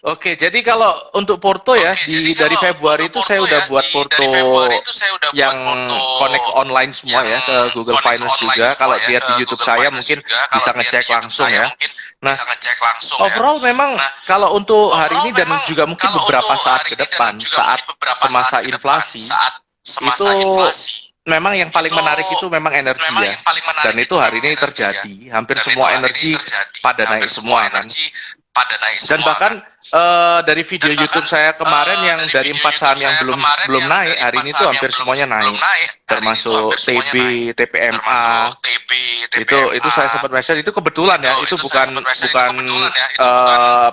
Oke, jadi kalau untuk Porto ya dari Februari itu saya udah buat Porto yang connect online semua ya ke Google Finance juga. Kalau lihat di YouTube saya mungkin bisa ngecek langsung ya. Nah, overall memang kalau untuk hari ini dan juga mungkin beberapa saat ke depan, saat semasa inflasi, itu memang yang paling menarik itu memang energi ya. Dan itu hari ini terjadi. Hampir semua energi pada naik semua kan. Dan bahkan dari video YouTube saya kemarin yang dari 4 saham yang belum naik, hari ini tuh hampir semuanya naik. Termasuk TB, TPMA. Itu saya sempat mention itu kebetulan ya, itu bukan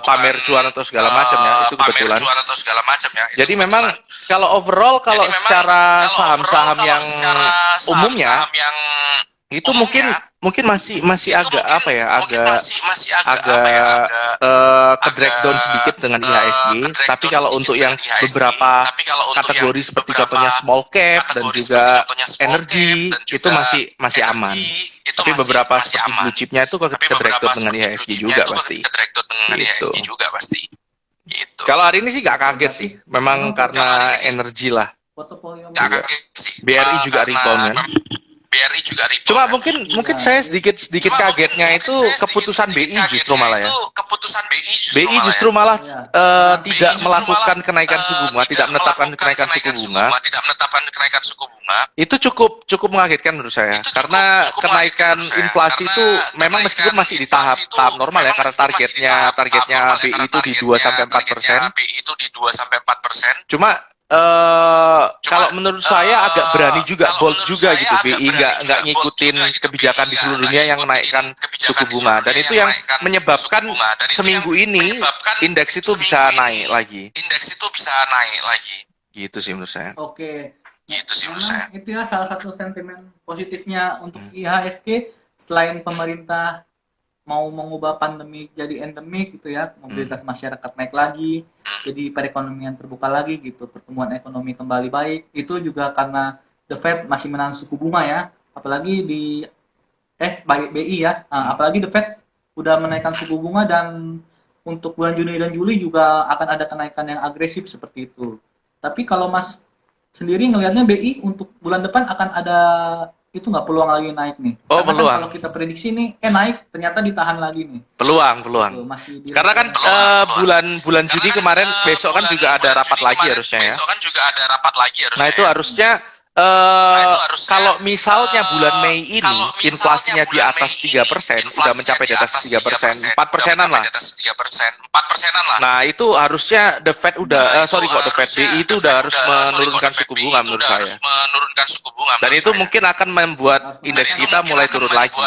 pamer cuan atau segala macam ya, itu kebetulan. Jadi memang kalau overall kalau secara saham-saham yang umumnya itu mungkin masih agak apa ya, agak ke drag down sedikit dengan IHSG, tapi kalau untuk yang beberapa kategori seperti contohnya small cap dan juga energy itu masih aman. Tapi beberapa seperti blue chipnya itu ke drag down dengan IHSG juga pasti. Gitu. Kalau hari ini sih nggak kaget sih, memang karena energi lah. BRI juga rebound kan. Cuma mungkin saya sedikit kagetnya itu keputusan BI justru malah ya. BI justru malah tidak melakukan kenaikan suku bunga, tidak menetapkan kenaikan suku bunga. Itu cukup mengagetkan menurut saya, karena kenaikan inflasi itu memang meskipun masih di tahap normal ya, karena targetnya BI itu di 2-4%. Cuma kalau menurut saya agak berani juga, bold juga gitu BI nggak ngikutin kebijakan di seluruh dunia yang menaikkan suku bunga, dan itu yang menyebabkan seminggu ini indeks itu bisa naik lagi. Gitu sih menurut saya. Oke. Itu ya salah satu sentimen positifnya untuk IHSG, selain pemerintah mau mengubah pandemi jadi endemik gitu ya, mobilitas masyarakat naik lagi, jadi perekonomian terbuka lagi gitu, pertumbuhan ekonomi kembali baik. Itu juga karena The Fed masih menahan suku bunga ya, apalagi BI ya, apalagi The Fed udah menaikkan suku bunga, dan untuk bulan Juni dan Juli juga akan ada kenaikan yang agresif seperti itu. Tapi kalau Mas sendiri ngelihatnya BI untuk bulan depan akan ada itu nggak peluang lagi naik nih? Oh, Karena peluang. kan kalau kita prediksi nih, naik ternyata ditahan lagi nih. Peluang. Tuh, masih di Karena kan bulan Juni kemarin besok kan juga ada rapat lagi harusnya ya. Nah itu harusnya kalau misalnya bulan Mei ini inflasinya di atas 3%, sudah mencapai di atas 3%, 4%-an lah. Nah itu harusnya The Fed The Fed BI itu udah harus menurunkan suku bunga menurut saya. Dan itu mungkin akan membuat indeks kita mulai turun lagi.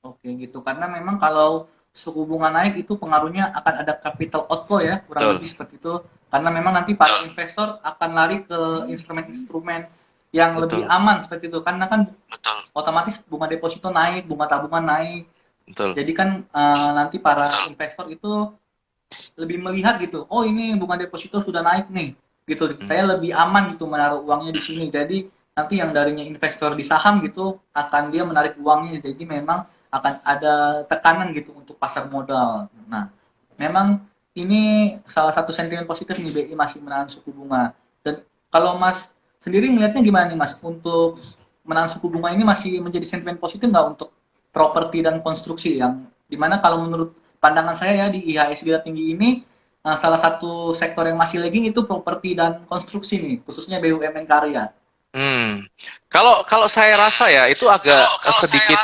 Oke gitu, karena memang kalau suku bunga naik itu pengaruhnya akan ada capital outflow ya, kurang lebih seperti itu. Karena memang nanti para investor akan lari ke instrumen-instrumen yang lebih aman seperti itu. Karena kan otomatis bunga deposito naik, bunga tabungan naik. Jadi kan nanti para investor itu lebih melihat gitu, oh ini bunga deposito sudah naik nih, gitu. Saya lebih aman gitu menaruh uangnya di sini. Jadi nanti yang darinya investor di saham gitu akan dia menarik uangnya. Jadi memang akan ada tekanan gitu untuk pasar modal. Nah, memang ini salah satu sentimen positif nih, BI masih menahan suku bunga. Dan kalau Mas sendiri melihatnya gimana nih Mas, untuk menahan suku bunga ini masih menjadi sentimen positif nggak untuk properti dan konstruksi, yang dimana kalau menurut pandangan saya ya di IHSG tinggi ini, salah satu sektor yang masih lagging itu properti dan konstruksi nih, khususnya BUMN karya. Kalau saya rasa ya itu agak sedikit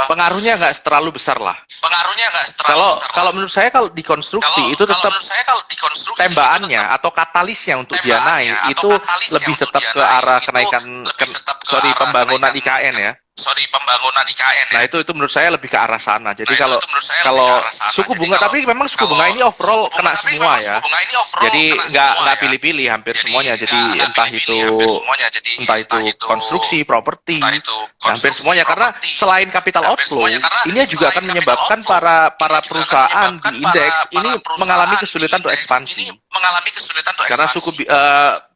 pengaruhnya nggak terlalu besar lah. Kalau menurut saya kalau di konstruksi itu tetap tembakannya atau katalisnya untuk dia naik itu lebih tetap ke arah pembangunan IKN ya. Nah itu menurut saya lebih ke arah sana. Jadi kalau suku bunga, tapi memang suku bunga ini overall kena semua ya. Jadi nggak pilih-pilih, hampir semuanya. Jadi entah itu konstruksi, properti, hampir semuanya. Karena selain capital outflow, ini juga akan menyebabkan para perusahaan di indeks ini mengalami kesulitan untuk ekspansi. Karena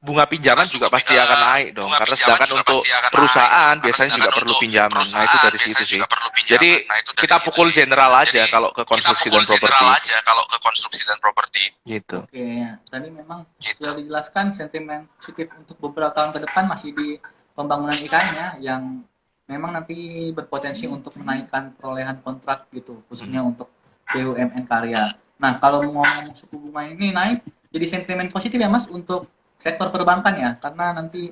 bunga pinjaman juga pasti akan naik dong. Karena sedangkan untuk perusahaan biasanya juga perlu pinjaman. Nah itu dari situ sih. Jadi kita pukul general aja kalau ke konstruksi dan properti. Gitu. Oke, ya. Tadi memang sudah dijelaskan sentimen positif untuk beberapa tahun ke depan masih di pembangunan IKN ya, yang memang nanti berpotensi untuk menaikkan perolehan kontrak gitu, khususnya untuk BUMN karya. Nah, kalau ngomong suku bunga ini naik, jadi sentimen positif ya Mas untuk sektor perbankan ya, karena nanti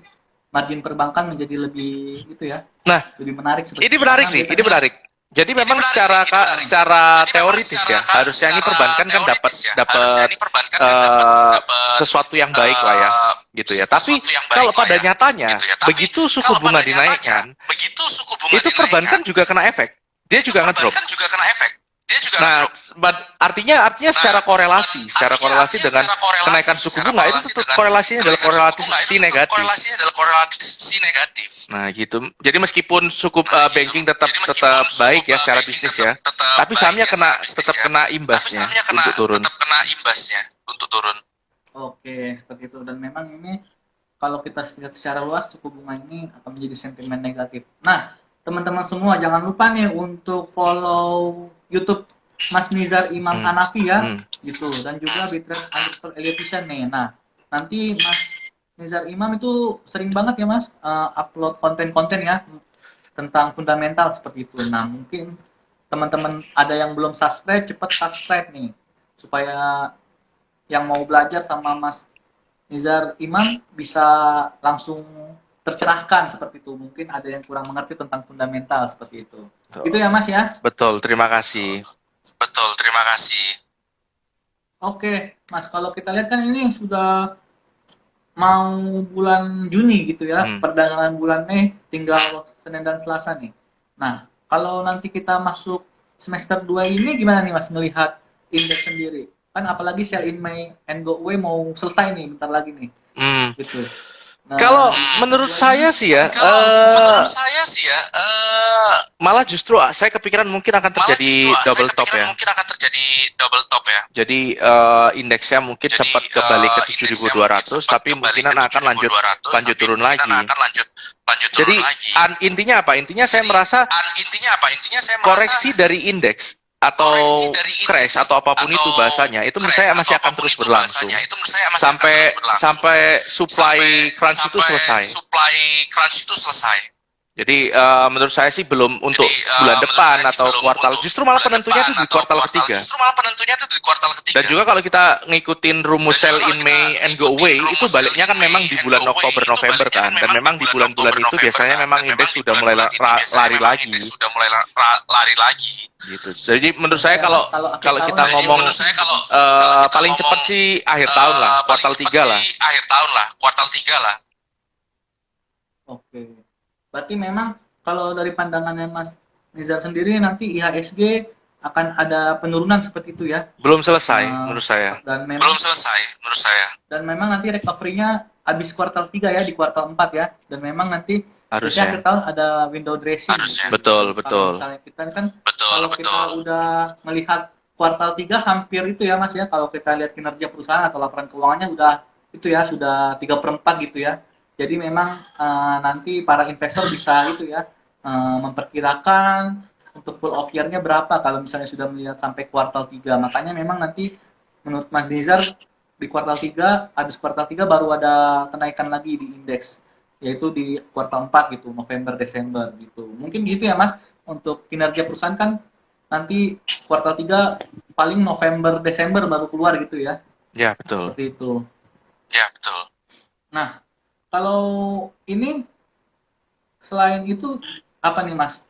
margin perbankan menjadi lebih gitu ya, lebih menarik. Ini menarik nih, ini menarik. Jadi memang secara teoritis ya, harusnya ini perbankan kan dapat sesuatu yang baik lah ya, gitu ya. Tapi kalau pada nyatanya, begitu suku bunga dinaikkan, itu perbankan juga kena efek. Dia juga ngedrop. Nah, artinya secara korelasi dengan kenaikan suku bunga itu korelasinya adalah korelasi negatif. Nah, gitu. Jadi meskipun suku banking tetap baik ya secara bisnis ya, tapi sahamnya tetap kena imbasnya untuk turun. Oke, seperti itu. Dan memang ini kalau kita lihat secara luas suku bunga ini akan menjadi sentimen negatif. Nah, teman-teman semua jangan lupa nih untuk follow YouTube Mas Nizar Imam Hanafi ya, gitu. Dan juga @Eliotisan nih. Nah, nanti Mas Nizar Imam itu sering banget ya Mas upload konten-konten ya tentang fundamental seperti itu. Nah, mungkin teman-teman ada yang belum subscribe, cepat subscribe nih supaya yang mau belajar sama Mas Nizar Imam bisa langsung tercerahkan seperti itu. Mungkin ada yang kurang mengerti tentang fundamental seperti itu. Itu ya Mas ya? Betul, terima kasih. Oke, Mas, kalau kita lihat kan ini sudah mau bulan Juni gitu ya, perdagangan bulan Mei tinggal Senin dan Selasa nih. Nah, kalau nanti kita masuk semester 2 ini gimana nih Mas ngelihat indeks sendiri? Kan apalagi sell in May and go away mau selesai nih bentar lagi nih. Gitu. Nah, kalau menurut saya sih ya, malah justru saya kepikiran mungkin akan terjadi double top ya. Jadi indeksnya mungkin sempat kembali ke 7.200, tapi mungkin akan lanjut turun lagi. Jadi intinya apa? Intinya saya merasa koreksi dari indeks atau crash atau apapun itu bahasanya, itu menurut saya masih akan terus berlangsung sampai supply crunch itu selesai. Jadi menurut saya sih belum untuk bulan depan atau kuartal, justru malah penentunya itu di kuartal ketiga. Dan juga kalau kita ngikutin rumus sell in May and go away, itu baliknya kan memang di bulan Oktober November kan, dan memang di bulan-bulan itu biasanya memang indeks sudah mulai lari lagi. Gitu. Jadi menurut saya kalau kita ngomong paling cepat sih akhir tahun lah, kuartal 3 lah. Oke. Berarti memang kalau dari pandangannya Mas Nizar sendiri nanti IHSG akan ada penurunan seperti itu ya? Belum selesai menurut saya. Dan memang nanti recovery-nya habis kuartal 3 ya, di kuartal 4 ya. Dan memang nanti harusnya akhir tahun ada window dressing. Betul. Kalau misalnya kita kan kita udah melihat kuartal 3 hampir itu ya Mas ya, kalau kita lihat kinerja perusahaan atau laporan keuangannya udah itu ya, sudah 3/4 gitu ya. Jadi memang nanti para investor bisa itu ya memperkirakan untuk full of year-nya berapa kalau misalnya sudah melihat sampai kuartal 3. Makanya memang nanti menurut Mas Nizar di kuartal 3, habis kuartal 3 baru ada kenaikan lagi di indeks, yaitu di kuartal 4 gitu, November Desember gitu. Mungkin gitu ya Mas, untuk kinerja perusahaan kan nanti kuartal 3 paling November Desember baru keluar gitu ya. Ya, betul. Seperti itu. Nah, kalau ini selain itu apa nih Mas?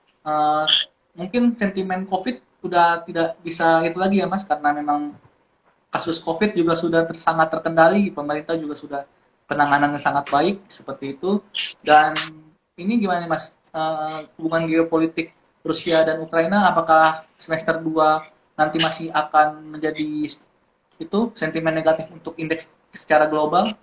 Mungkin sentimen COVID udah tidak bisa itu lagi ya Mas, karena memang kasus COVID juga sudah sangat terkendali, pemerintah juga sudah penanganannya sangat baik seperti itu. Dan ini gimana nih Mas? Hubungan geopolitik Rusia dan Ukraina, apakah semester 2 nanti masih akan menjadi itu sentimen negatif untuk indeks secara global?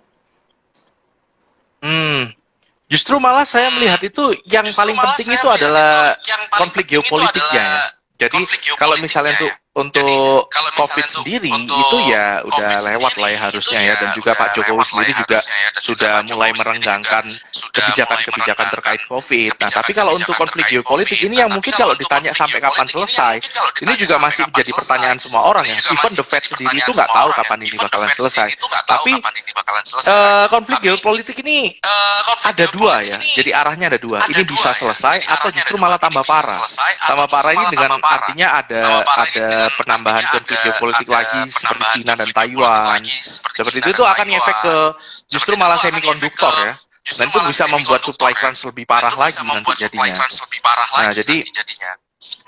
Justru malah saya melihat itu yang paling penting itu adalah konflik geopolitiknya ya. Jadi kalau misalnya untuk COVID sendiri itu ya udah lewat lah ya harusnya ya, dan juga Pak Jokowi sendiri juga sudah mulai merenggangkan kebijakan-kebijakan terkait COVID. Nah, tapi kalau untuk konflik geopolitik ini yang mungkin kalau ditanya sampai kapan selesai, ini juga masih menjadi pertanyaan semua orang ya. Even the Fed sendiri itu nggak tahu kapan ini bakalan selesai. Tapi konflik geopolitik ini ada dua ya. Jadi arahnya ada dua. Ini bisa selesai atau justru malah tambah parah. Tambah parah ini dengan artinya ada penambahan konflik geopolitik lagi seperti Cina dan Taiwan. Seperti itu akan ngefek ke justru malah semikonduktor ya. Dan itu bisa membuat supply crunch lebih parah lagi nanti jadinya.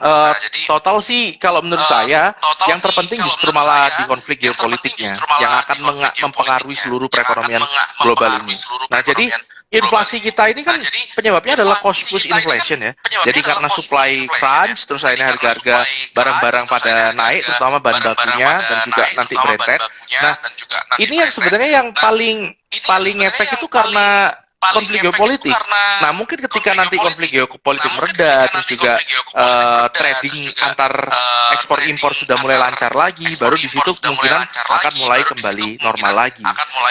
Nah, jadi total sih kalau menurut saya yang terpenting justru malah di konflik geopolitiknya yang akan mempengaruhi seluruh perekonomian global ini. Nah, jadi inflasi kita ini kan penyebabnya adalah cost push inflation ya. Jadi karena supply crunch terus akhirnya harga-harga barang-barang pada naik, terutama bahan bakunya dan juga nanti Brent. Nah, ini yang sebenarnya yang paling efek itu karena konflik geopolitik. Nah, mungkin ketika nanti konflik geopolitik mereda, terus juga trading antar ekspor impor sudah mulai lancar lagi, baru di situ kemungkinan akan mulai kembali normal lagi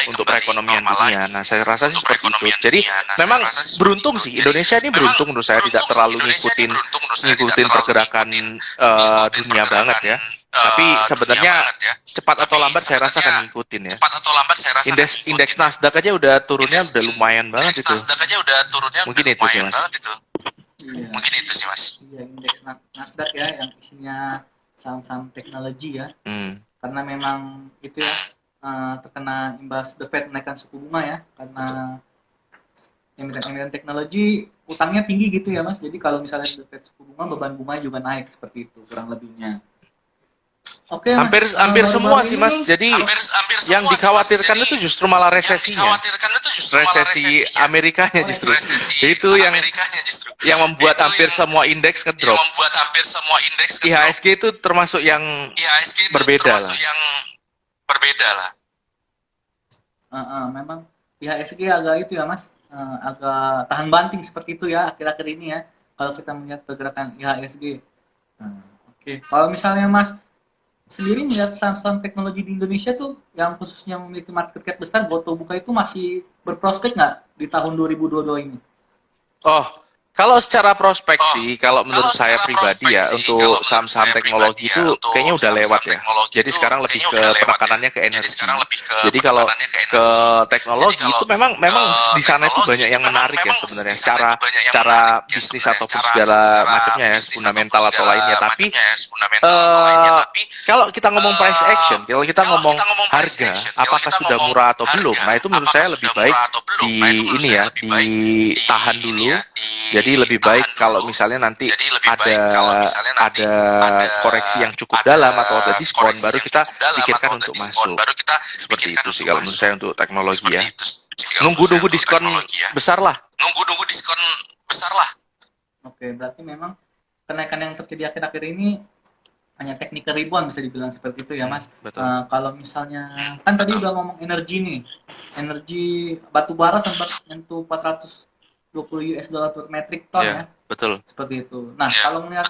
untuk perekonomian dunia. Nah, saya rasa sih seperti itu. Jadi memang beruntung sih Indonesia ini beruntung menurut saya tidak terlalu ngikutin pergerakan dunia banget ya. Tapi sebenarnya cepat atau lambat saya rasa akan ngikutin ya. Indeks Nasdaq aja udah turunnya udah lumayan banget itu. Mungkin itu sih Mas. Iya, indeks Nasdaq ya yang isinya saham-saham teknologi ya. Karena memang itu ya terkena imbas The Fed menaikkan suku bunga ya, karena emiten teknologi utangnya tinggi gitu ya Mas. Jadi kalau misalnya The Fed suku bunga, beban bunganya juga naik seperti itu kurang lebihnya. Oke, hampir semua sih Mas. Jadi yang dikhawatirkan itu justru malah resesinya. Resesi Amerikanya justru. Itu yang membuat hampir semua indeks ngedrop. IHSG itu termasuk yang berbeda lah. Memang IHSG agak itu ya Mas, agak tahan banting seperti itu ya akhir-akhir ini ya. Kalau kita melihat pergerakan IHSG. Oke, kalau misalnya Mas sendiri melihat saham-saham teknologi di Indonesia tuh yang khususnya memiliki market cap besar, Goto Buka itu masih berprospek nggak di tahun 2022 ini? Oh, kalau secara prospek sih, kalau menurut saya pribadi ya, untuk saham-saham teknologi itu kayaknya udah lewat ya. Jadi sekarang lebih ke penekanannya ke energi. Jadi kalau ke teknologi itu memang di sana itu banyak yang menarik ya sebenarnya. Secara bisnis ataupun segala macamnya ya, fundamental atau lainnya. Tapi kalau kita ngomong price action, kalau kita ngomong harga, apakah sudah murah atau belum? Nah itu menurut saya lebih baik ditahan dulu. Jadi lebih baik kalau misalnya nanti ada koreksi yang cukup dalam atau ada diskon, baru kita pikirkan untuk masuk. Seperti itu sih kalau menurut saya untuk teknologi ya. Nunggu diskon besar lah. Oke, berarti memang kenaikan yang terjadi akhir-akhir ini hanya technical rebound bisa dibilang seperti itu ya Mas. Kalau misalnya kan tadi udah ngomong energi nih, energi batu bara sempat menyentuh 420 US dollar per metric ton ya. Betul. Seperti itu. Nah, kalau melihat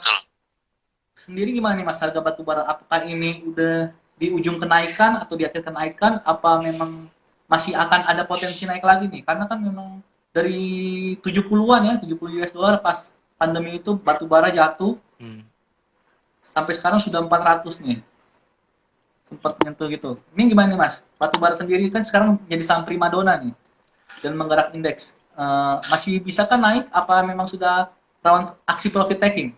sendiri gimana nih Mas, harga batu bara apakah ini udah di ujung kenaikan atau di akhir kenaikan, apa memang masih akan ada potensi naik lagi nih? Karena kan memang dari 70-an ya, 70 US dollar pas pandemi itu batu bara jatuh. Sampai sekarang sudah 400 nih. Sempat menyentuh gitu. Ini gimana nih Mas? Batu bara sendiri kan sekarang jadi saham primadona nih dan menggerak indeks. Masih bisa kan naik? Apa memang sudah rawan aksi profit taking?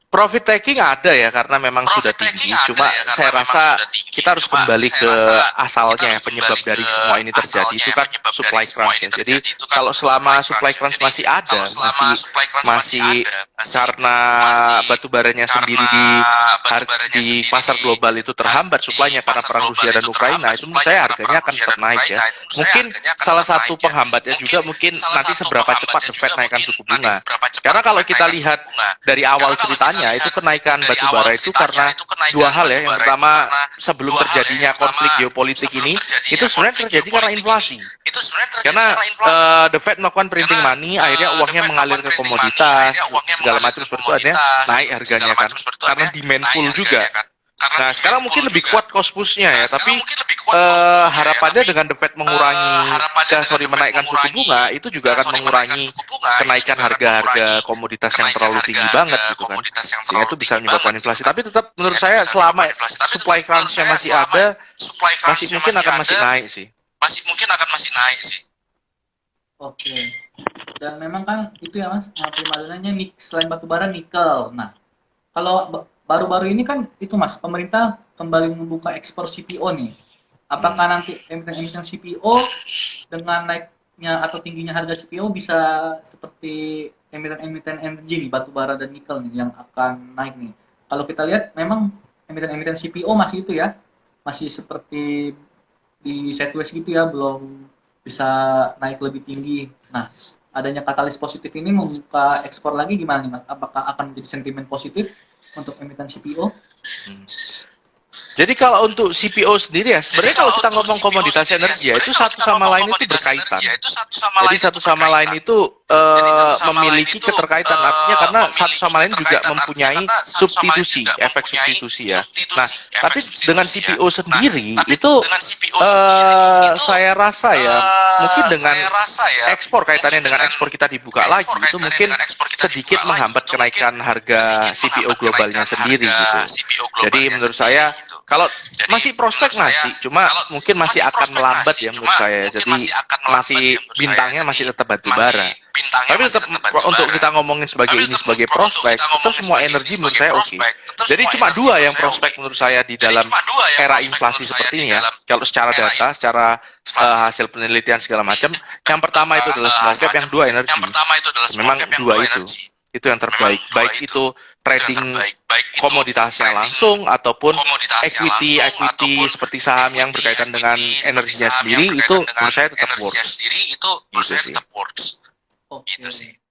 Profit taking ada ya karena memang sudah tinggi. Cuma saya rasa kita harus kembali ke asalnya ya, penyebab dari semua ini terjadi itu kan supply crunch ya. Jadi kalau selama supply crunch masih ada, masih karena batu baranya sendiri di pasar global itu terhambat suplainya karena perang Rusia dan Ukraina, itu menurut saya harganya akan tetap naik ya. Mungkin salah satu penghambatnya juga mungkin nanti seberapa cepat The Fed naikkan suku bunga. Karena kalau kita lihat dari awal ceritanya awalnya itu kenaikan batu bara itu karena dua hal ya. Yang pertama, sebelum terjadinya konflik geopolitik ini, itu sebenarnya terjadi karena inflasi. Karena The Fed melakukan printing money, akhirnya uangnya mengalir ke komoditas, segala macam seperti itu, akhirnya naik harganya kan. Karena demand pull juga. Nah, sekarang mungkin lebih kuat cost push-nya ya, tapi harapannya dengan The Fed menaikkan suku bunga, itu juga akan mengurangi kenaikan harga-harga komoditas yang terlalu tinggi banget gitu kan. Sehingga itu bisa menyebabkan inflasi. Tapi tetap menurut saya selama supply crunch-nya masih ada, masih mungkin akan masih naik sih. Oke. Dan memang kan itu ya Mas, primadonanya selain batu bara nikel. Nah, kalau baru-baru ini kan itu Mas, pemerintah kembali membuka ekspor CPO nih. Apakah nanti emiten-emiten CPO dengan naiknya atau tingginya harga CPO bisa seperti emiten-emiten energi nih, batu bara dan nikel nih yang akan naik nih. Kalau kita lihat memang emiten-emiten CPO masih itu ya, masih seperti di sideways gitu ya, belum bisa naik lebih tinggi. Nah, adanya katalis positif ini membuka ekspor lagi gimana nih Mas? Apakah akan menjadi sentimen positif untuk emiten CPO? Jadi kalau untuk CPO sendiri ya, sebenarnya kalau kita ngomong komoditas energi ya, itu satu sama lain itu berkaitan. Jadi satu sama lain itu memiliki keterkaitan, artinya karena satu sama lain juga mempunyai substitusi, efek substitusi ya. Nah, tapi dengan CPO sendiri itu saya rasa ya, mungkin dengan ekspor, kaitannya dengan ekspor kita dibuka lagi, itu mungkin sedikit menghambat kenaikan harga CPO globalnya sendiri gitu. Jadi menurut saya, kalau masih prospek masih, cuma mungkin masih akan melambat ya menurut saya. Jadi masih bintangnya masih tetap batu bara. Tapi tetap untuk kita ngomongin sebagai ini sebagai prospek, itu semua energi menurut saya oke. Jadi cuma dua yang prospek menurut saya di dalam era inflasi seperti ini ya. Kalau secara data, secara hasil penelitian segala macam, yang pertama itu adalah small cap, yang dua energi. Memang dua itu yang terbaik, baik itu trading komoditasnya langsung ataupun equity seperti saham yang berkaitan dengan energinya sendiri, itu menurut saya tetap works. Gitu sih. Oke.